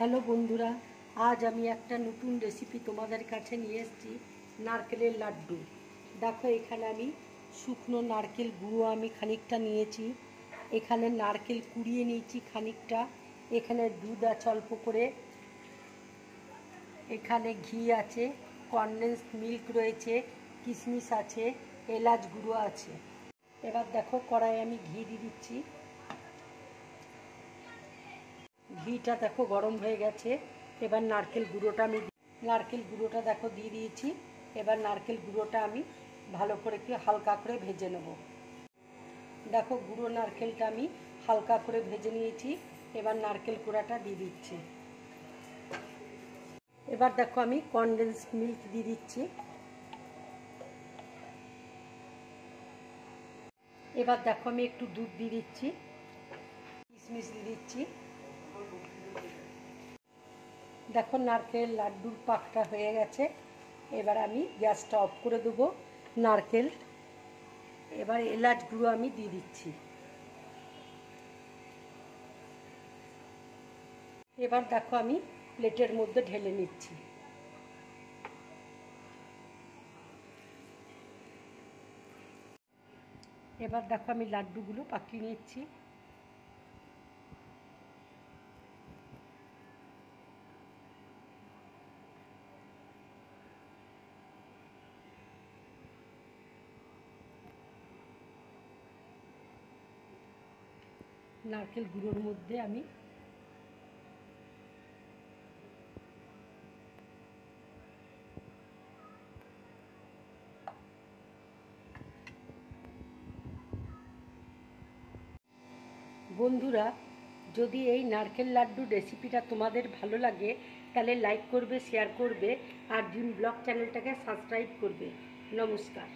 Hello বন্ধুরা, আজ আমি একটা নতুন রেসিপি তোমাদের কাছে নিয়ে এসেছি, নারকেলের লাড্ডু। দেখো, এখানে আমি শুকনো নারকেল গুঁড়ো আমি খানিকটা নিয়েছি, এখানে নারকেল কুড়িয়ে নিয়েছি খানিকটা, এখানে দুধ আছে অল্প করে, এখানে ঘি আছে, কনডেন্স মিল্ক রয়েছে, কিশমিশ আছে, এলাচ গুঁড়ো আছে। এবার দেখো, কড়াইয়ে আমি ঘি দিয়ে দিচ্ছি। ঘিটা দেখো গরম হয়ে গেছে। এবার নারকেল গুঁড়োটা দেখো দিয়ে দিয়েছি। এবার নারকেল গুঁড়োটা আমি ভালো করে একটু হালকা করে ভেজে নেব। দেখো, গুঁড়ো নারকেলটা আমি হালকা করে ভেজে নিয়েছি। এবার নারকেল কুড়াটা দিয়ে দিচ্ছি। এবার দেখো, আমি কনডেন্স মিল্ক দিয়ে দিচ্ছি। এবার দেখো, আমি একটু দুধ দিয়ে দিচ্ছি, কিশমিশ দিয়ে দিচ্ছি। দেখো, নারকেল লাড্ডুর পাকটা হয়ে গেছে। এবার আমি গ্যাসটা অফ করে দেবো। নারকেল, এবার এলাচ গুঁড়ো আমি দিয়ে দিচ্ছি। এবার দেখো, আমি প্লেটের মধ্যে ঢেলে নিচ্ছি। এবার দেখো, আমি লাড্ডুগুলো পাকিয়ে নিচ্ছি। নারকেল গুঁড়োর মধ্যে আমি বন্ধুরা, যদি এই নারকেল লাড্ডু রেসিপিটা তোমাদের ভালো লাগে তাহলে লাইক করবে, শেয়ার করবে আর ড্রিম ব্লগ চ্যানেলটাকে সাবস্ক্রাইব করবে। নমস্কার।